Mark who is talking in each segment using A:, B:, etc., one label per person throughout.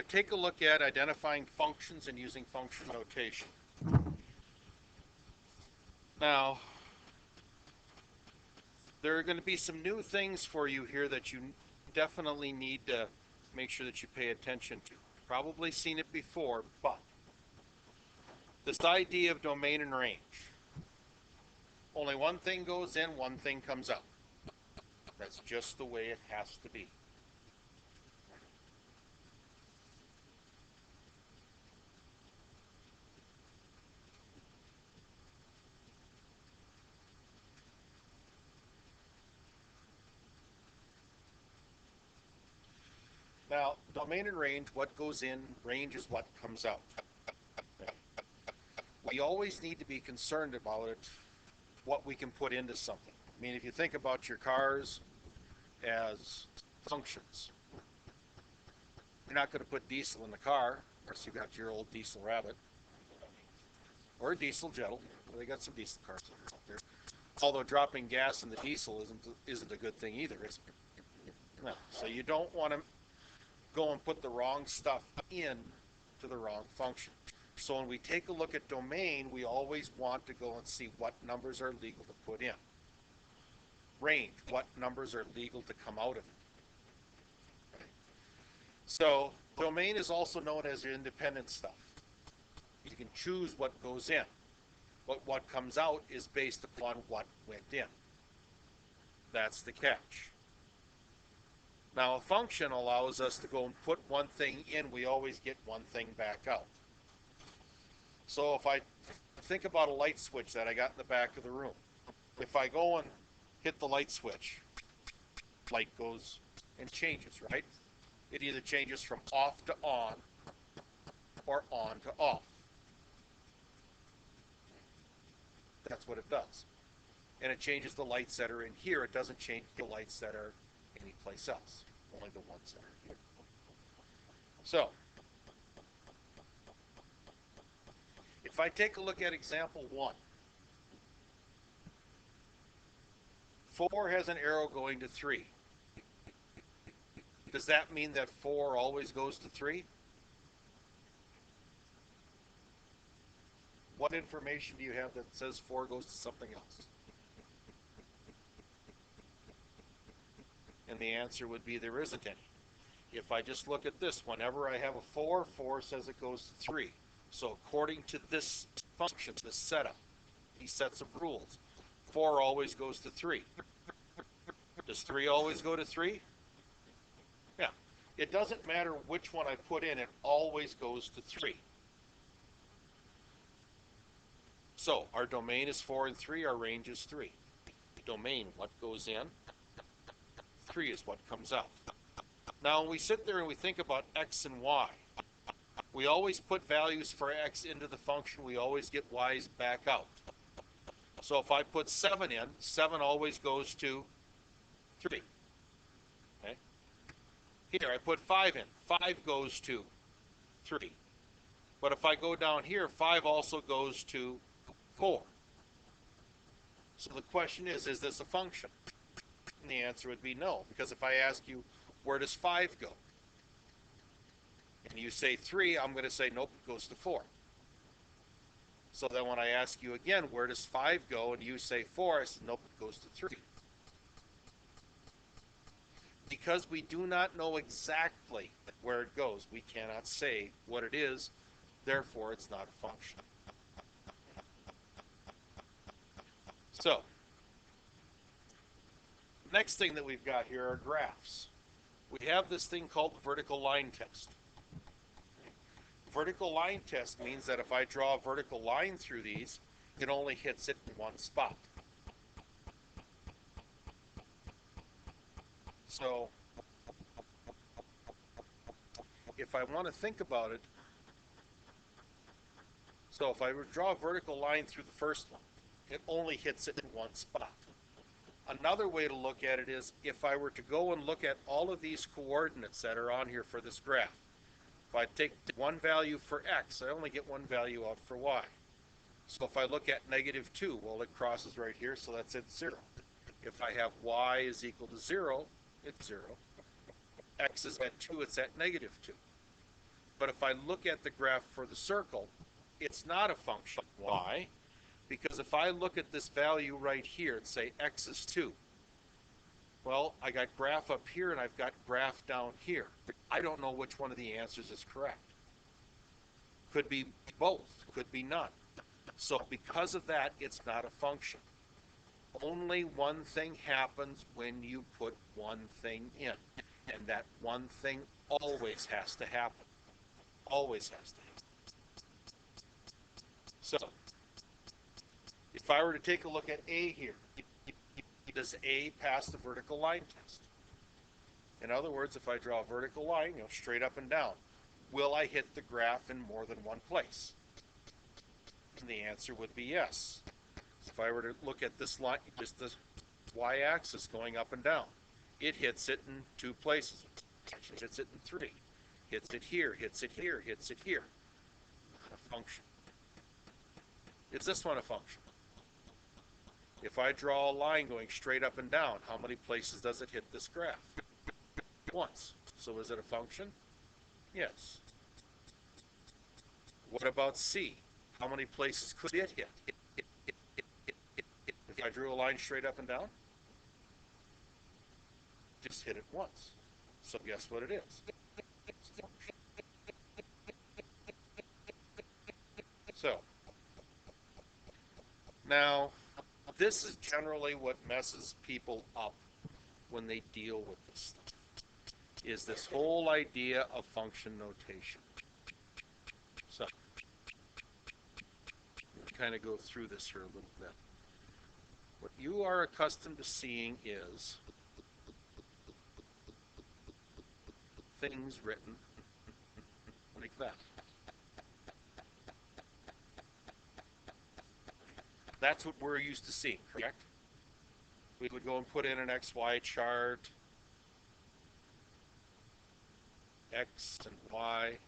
A: take a look at identifying functions and using function notation. Now, there are going to be some new things for you here that you definitely need to make sure that you pay attention to. Probably seen it before, but this idea of domain and range. Only one thing goes in, one thing comes out. That's just the way it has to be. Now, domain and range, what goes in, range is what comes out. We always need to be concerned about it, what we can put into something. I mean, if you think about your cars as functions, you're not going to put diesel in the car unless you got your old diesel Rabbit or a diesel Jettle. Well, they got some diesel cars out there. Although dropping gas in the diesel isn't a good thing either, is it? No. So you don't want to go and put the wrong stuff in to the wrong function. So when we take a look at domain, we always want to go and see what numbers are legal to put in. Range, what numbers are legal to come out of it. So domain is also known as your independent stuff. You can choose what goes in, but what comes out is based upon what went in. That's the catch. Now a function allows us to go and put one thing in, we always get one thing back out. So if I think about a light switch that I got in the back of the room, if I go and hit the light switch, light goes and changes, right? It either changes from off to on or on to off. That's what it does. And it changes the lights that are in here. It doesn't change the lights that are anyplace else, only the ones that are here. So, if I take a look at example 1, 4 has an arrow going to 3. Does that mean that 4 always goes to 3? What information do you have that says 4 goes to something else? And the answer would be there isn't any. If I just look at this, whenever I have a 4, 4 says it goes to 3. So according to this function, this setup, these sets of rules, 4 always goes to 3. Does 3 always go to 3? Yeah. It doesn't matter which one I put in, it always goes to 3. So our domain is 4 and 3, our range is 3. Domain, what goes in? 3 is what comes out. Now when we sit there and we think about x and y, we always put values for x into the function, we always get y's back out. So if I put 7 in, 7 always goes to 3. Okay? Here I put 5 in, 5 goes to 3. But if I go down here, 5 also goes to 4. So the question is this a function? And the answer would be no, because if I ask you, where does 5 go? And you say 3, I'm going to say, nope, it goes to 4. So then when I ask you again, where does 5 go? And you say 4, I say, nope, it goes to 3. Because we do not know exactly where it goes, we cannot say what it is, therefore it's not a function. So, next thing that we've got here are graphs. We have this thing called the vertical line test. Vertical line test means that if I draw a vertical line through these, it only hits it in one spot. So, if I want to think about it, so if I draw a vertical line through the first one, it only hits it in one spot. Another way to look at it is if I were to go and look at all of these coordinates that are on here for this graph, if I take one value for x, I only get one value out for y. So if I look at -2, well, it crosses right here, so that's at 0. If I have y is equal to 0, it's 0. X is at 2, it's at -2. But if I look at the graph for the circle, it's not a function. Why? Because if I look at this value right here and say x is 2, well, I got graph up here and I've got graph down here. I don't know which one of the answers is correct. Could be both, could be none. So because of that, it's not a function. Only one thing happens when you put one thing in, and that one thing always has to happen. Always has to happen. So, if I were to take a look at A here, does A pass the vertical line test? In other words, if I draw a vertical line, straight up and down, will I hit the graph in more than one place? And the answer would be yes. If I were to look at this line, just the y-axis going up and down, it hits it in 2 places. Actually, hits it in 3. Hits it here, hits it here, hits it here. Not a function. Is this one a function? If I draw a line going straight up and down, how many places does it hit this graph? Once. So is it a function? Yes. What about C? How many places could it hit? If I drew a line straight up and down, just hit it once. So guess what it is? So, now, this is generally what messes people up when they deal with this stuff, is this whole idea of function notation. So, let's kind of go through this here a little bit. What you are accustomed to seeing is things written like that. That's what we're used to seeing, correct? We would go and put in an XY chart, X and Y,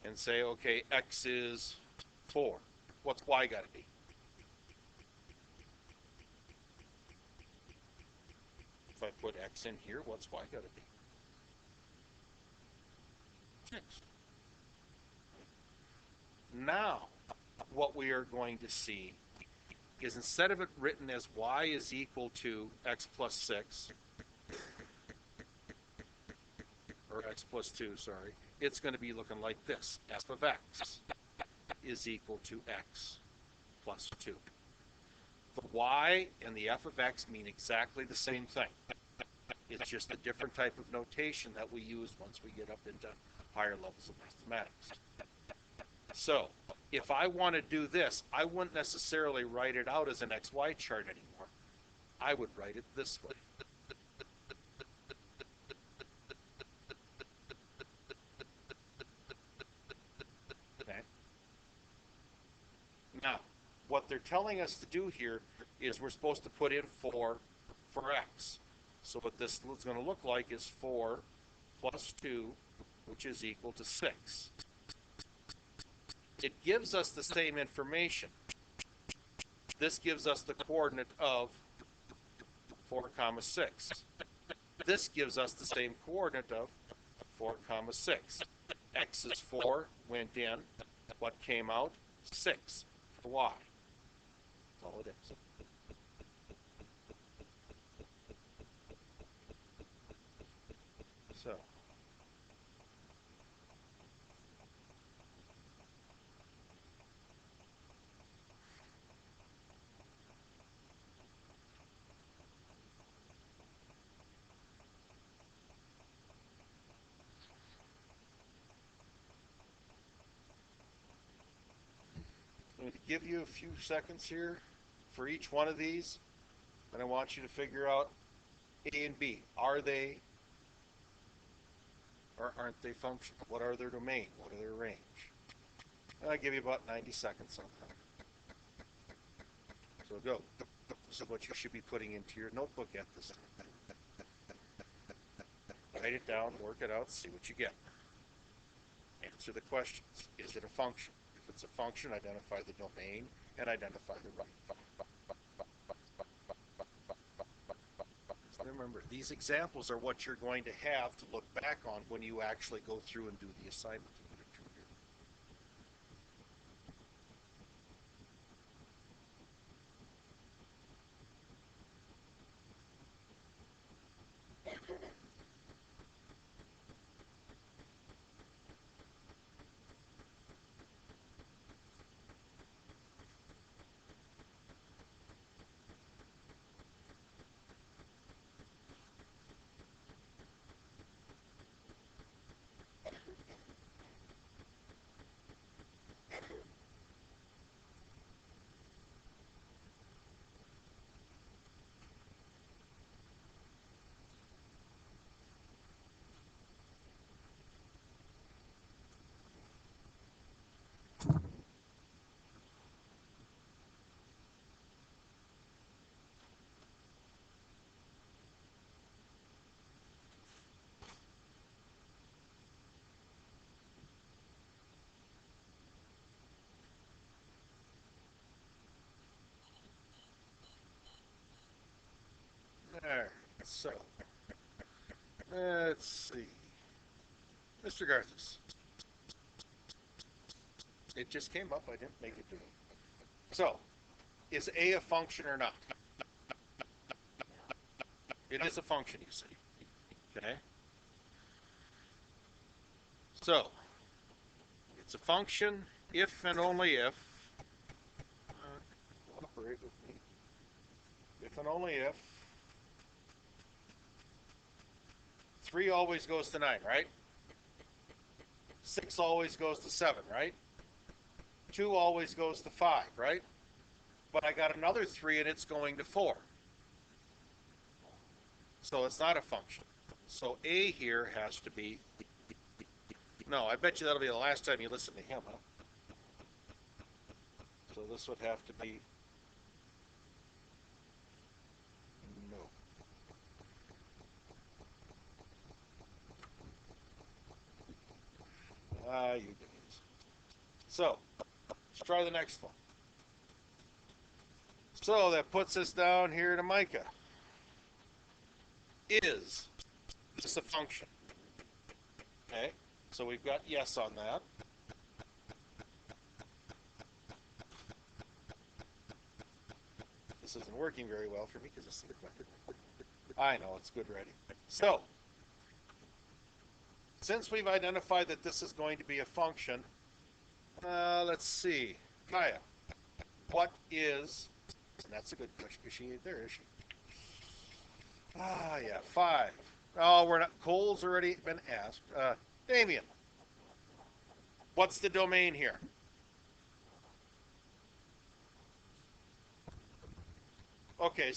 A: and say, okay, X is 4. What's Y got to be? If I put X in here, what's Y got to be? 6. Now, what we are going to see is instead of it written as y is equal to x plus 6, or x plus 2, sorry, it's going to be looking like this. F of x is equal to x plus 2. The y and the f of x mean exactly the same thing. It's just a different type of notation that we use once we get up into higher levels of mathematics. So, if I want to do this, I wouldn't necessarily write it out as an XY chart anymore. I would write it this way. Okay. Now, what they're telling us to do here is we're supposed to put in 4 for x. So what this is going to look like is 4 plus 2, which is equal to 6. It gives us the same information. This gives us the coordinate of 4 comma 6. This gives us the same coordinate of 4 comma 6. X is 4, went in. What came out? 6 for y. That's all it is. So, I'm going to give you a few seconds here for each one of these, and I want you to figure out A and B. Are they or aren't they functional? What are their domain? What are their range? And I'll give you about 90 seconds on that. So go. This is what you should be putting into your notebook at this time. Write it down, work it out, see what you get. Answer the questions. Is it a function? If it's a function, identify the domain and identify the right. Remember, these examples are what you're going to have to look back on when you actually go through and do the assignment in Unit So, let's see. Mr. Garthis. It just came up. I didn't make it do it. So, is A a function or not? It is a function, you see. Okay? So, it's a function if and only if, cooperate with me, if and only if 3 always goes to 9, right? 6 always goes to 7, right? 2 always goes to 5, right? But I got another 3 and it's going to 4. So it's not a function. So A here has to be, no, I bet you that'll be the last time you listen to him, huh? So this would have to be, no. You guys. So, let's try the next one. So that puts us down here to Micah. Is this a function? Okay, so we've got yes on that. This isn't working very well for me because it's I know it's good ready. So, since we've identified that this is going to be a function, let's see. Kaya, what is, and that's a good question because she ain't there, is she? Yeah, 5. Oh, we're not, Cole's already been asked. Damien, what's the domain here? Okay,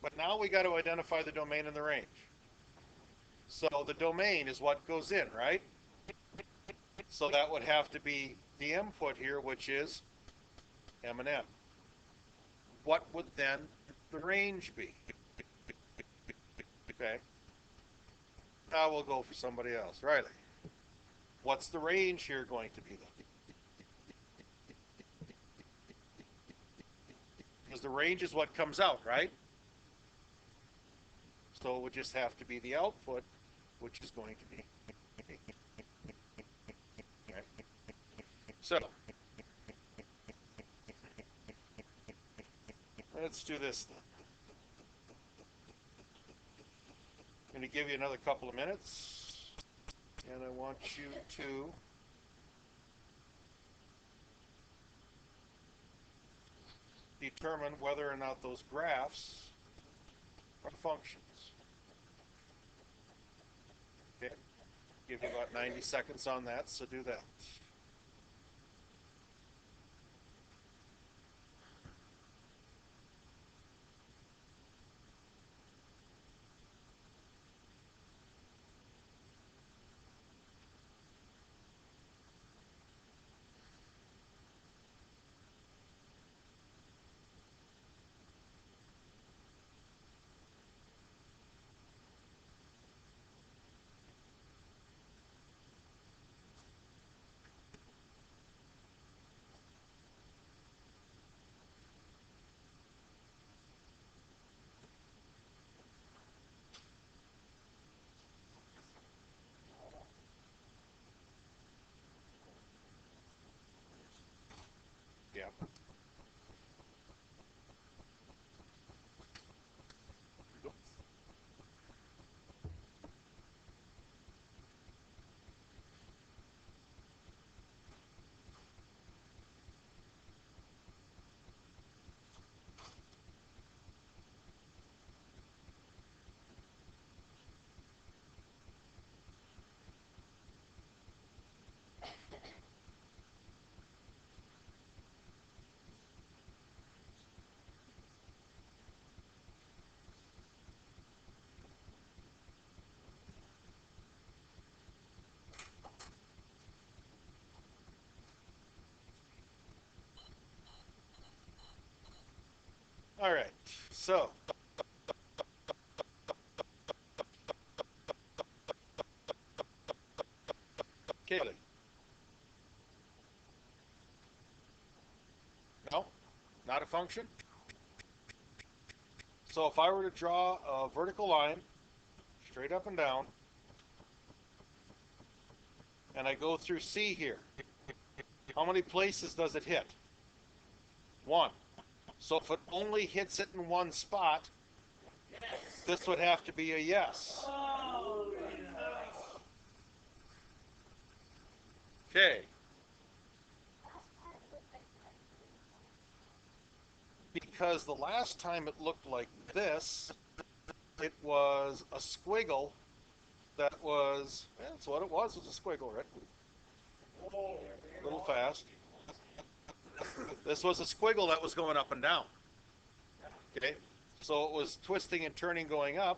A: but now we got to identify the domain and the range. So the domain is what goes in, right? So that would have to be the input here, which is M and N. What would then the range be? Okay. Now we'll go for somebody else. Riley, what's the range here going to be then? Because the range is what comes out, right? So it would just have to be the output, which is going to be. Right. So let's do this then. I'm going to give you another couple of minutes, and I want you to determine whether or not those graphs are functions. Okay, give you about 90 seconds on that, so do that. Yeah. All right. So Kaylee. No, not a function. So if I were to draw a vertical line straight up and down, and I go through C here, how many places does it hit? One. So if it only hits it in one spot, this would have to be a yes. Okay. Because the last time it looked like this, it was a squiggle that was, that's what it was a squiggle, right? A little fast. This was a squiggle that was going up and down. Okay, so it was twisting and turning going up.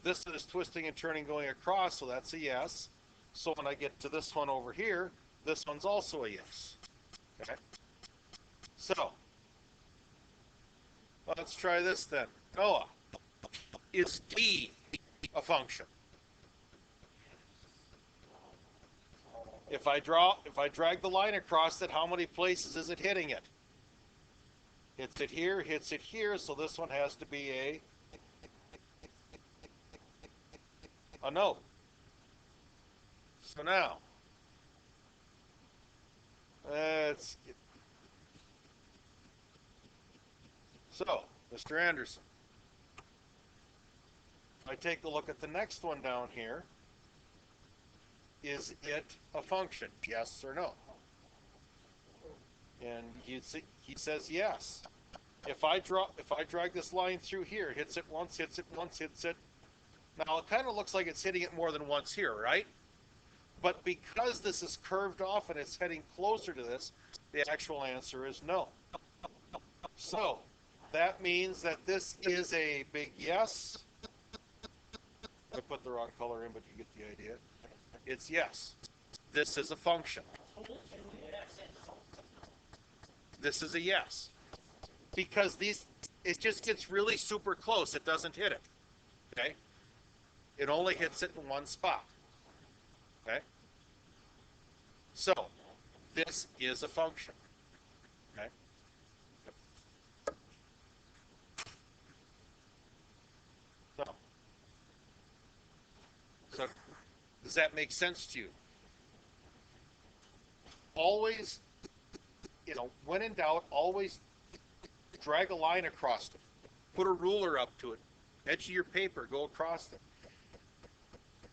A: This is twisting and turning going across, so that's a yes. So when I get to this one over here, this one's also a yes. Okay, so let's try this then. Noah, is D a function? If I drag the line across it, how many places is it hitting it? Hits it here, so this one has to be a no. So now, let's get, so, Mr. Anderson, if I take a look at the next one down here, is it a function? Yes or no? And he says yes. If I drag this line through here, hits it once, hits it once, hits it. Now it kind of looks like it's hitting it more than once here, right? But because this is curved off and it's heading closer to this, the actual answer is no. So that means that this is a big yes. I put the wrong color in, but you get the idea. It's yes. This is a function. This is a yes. Because it just gets really super close. It doesn't hit it. Okay? It only hits it in one spot. Okay? So, this is a function. Okay? So does that make sense to you? Always, when in doubt, always drag a line across it. Put a ruler up to it. Edge of your paper, go across it.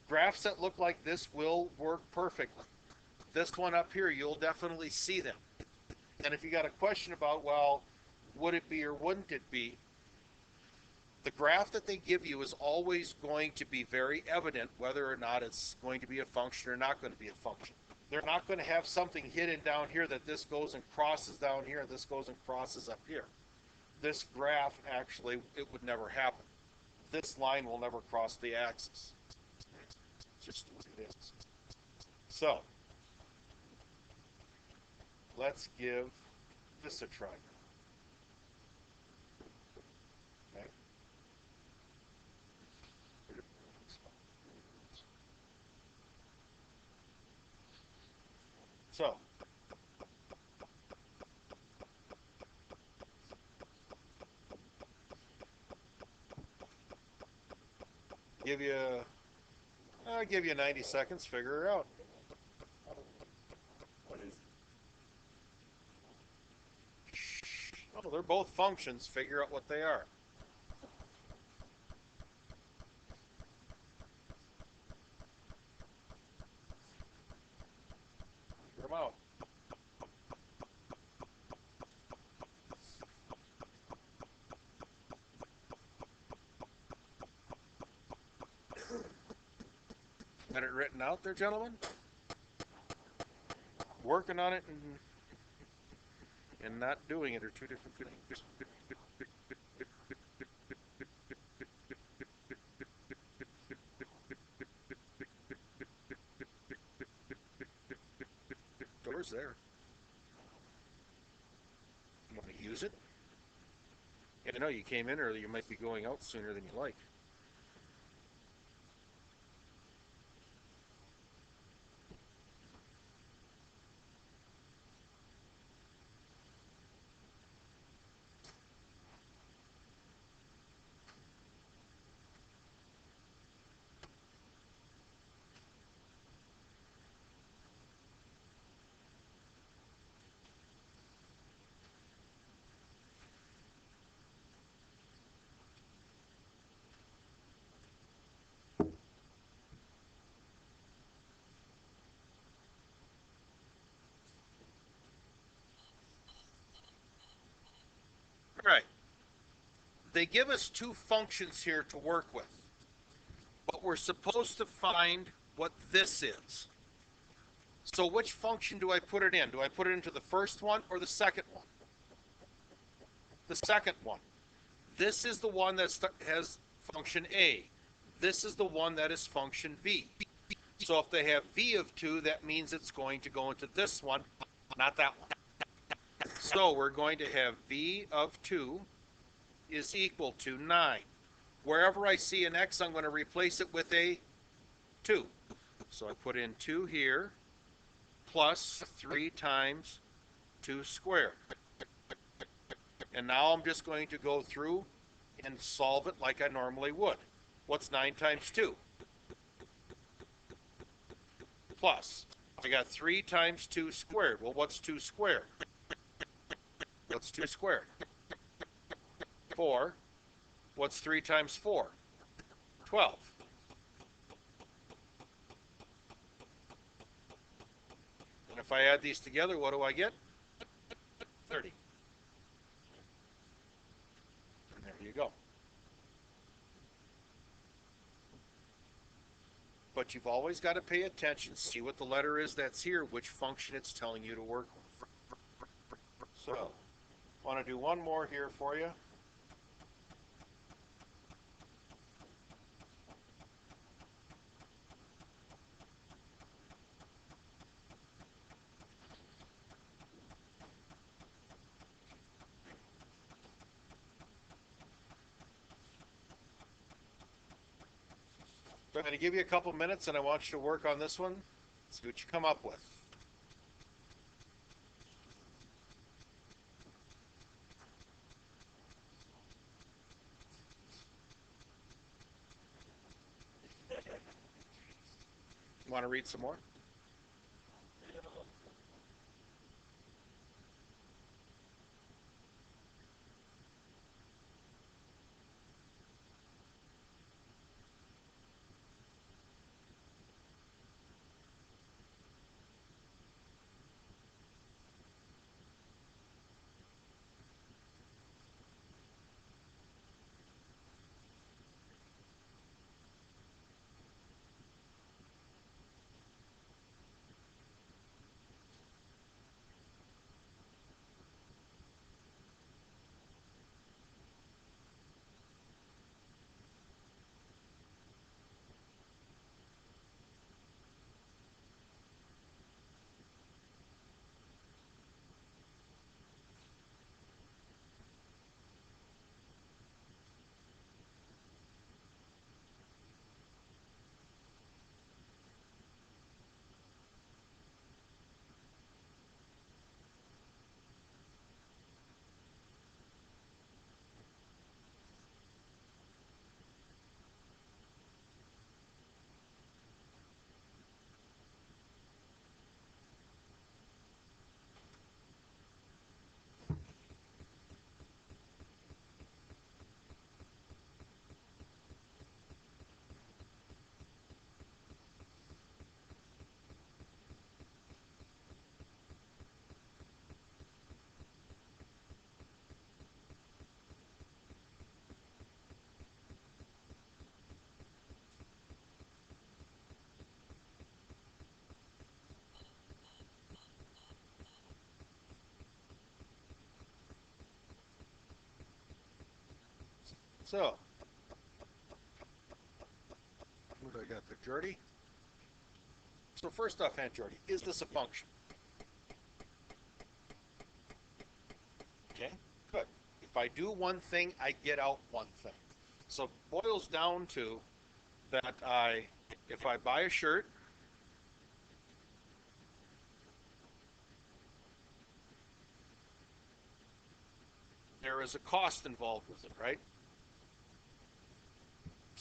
A: Graphs that look like this will work perfectly. This one up here, you'll definitely see them. And if you got a question about, well, would it be or wouldn't it be, the graph that they give you is always going to be very evident whether or not it's going to be a function or not going to be a function. They're not going to have something hidden down here that this goes and crosses down here and this goes and crosses up here. This graph, actually, it would never happen. This line will never cross the axis. It's just what it is. So, let's give this a try. Okay. So, I'll give you 90 seconds, figure it out. Oh, they're both functions, figure out what they are. Figure them out. Got it written out there, gentlemen? Working on it and not doing it are two different things. Door's there. You want to use it? You know, you came in early, you might be going out sooner than you like. right. They give us two functions here to work with, but we're supposed to find what this is. So which function do I put it in? Do I put it into the first one or the second one? The second one. This is the one that has function A. This is the one that is function V. So if they have V of 2, that means it's going to go into this one, not that one. So we're going to have V of 2 is equal to 9. Wherever I see an X, I'm going to replace it with a 2. So I put in 2 here, plus 3 times 2 squared. And now I'm just going to go through and solve it like I normally would. What's 9 times 2? Plus, I got 3 times 2 squared. Well, what's 2 squared? What's 2 squared? 4. What's 3 times 4? 12. And if I add these together, what do I get? 30. And there you go. But you've always got to pay attention, see what the letter is that's here, which function it's telling you to work with. So, want to do one more here for you. So I'm going to give you a couple minutes and I want you to work on this one, see what you come up with. You want to read some more? So, what do I got there, Jordy? So first off, Aunt Jordy, is this a function? Okay, good. If I do one thing, I get out one thing. So it boils down to that if I buy a shirt, there is a cost involved with it, right?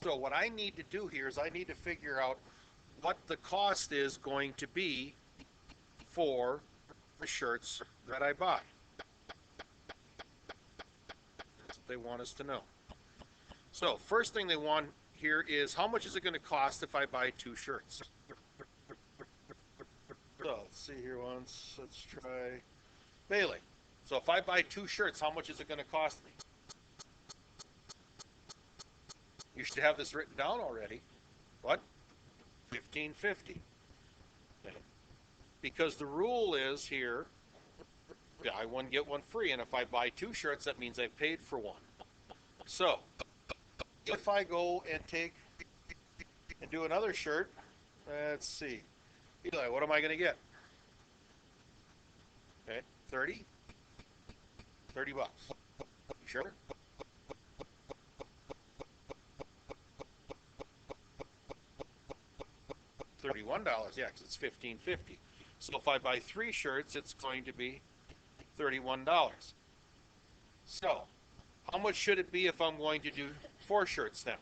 A: So what I need to do here is I need to figure out what the cost is going to be for the shirts that I buy. That's what they want us to know. So first thing they want here is how much is it going to cost if I buy 2 shirts? So let's see here once. Let's try Bailey. So if I buy 2 shirts, how much is it going to cost me? You should have this written down already. What? 1550. Okay. Because the rule is here, buy one, get one free. And if I buy 2 shirts, that means I paid for one. So, if I go and take and do another shirt, let's see. Eli, what am I going to get? Okay, 30? 30 bucks. Sure? $31, yeah, because it's 15.50. So if I buy 3 shirts, it's going to be $31. So, how much should it be if I'm going to do 4 shirts then?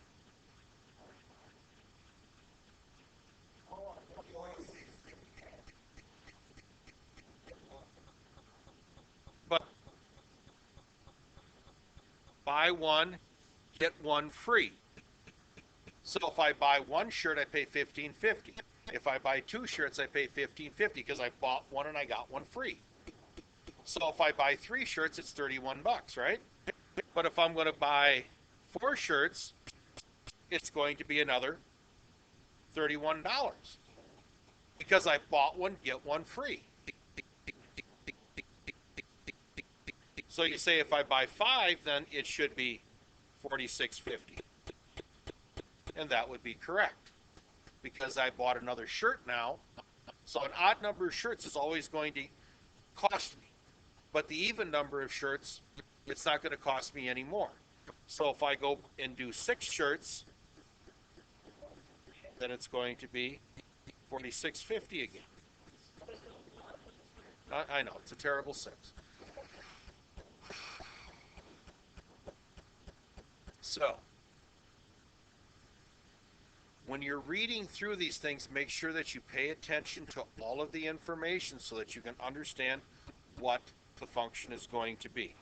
A: But buy one, get one free. So if I buy 1 shirt, I pay $15.50. If I buy 2 shirts, I pay $15.50 because I bought one and I got one free. So if I buy 3 shirts, it's 31 bucks, right? But if I'm going to buy 4 shirts, it's going to be another $31 because I bought one, get one free. So you say if I buy 5, then it should be $46.50. And that would be correct because I bought another shirt now. So an odd number of shirts is always going to cost me. But the even number of shirts, it's not going to cost me any more. So if I go and do 6 shirts, then it's going to be $46.50 again. I know, it's a terrible 6. So, when you're reading through these things, make sure that you pay attention to all of the information so that you can understand what the function is going to be.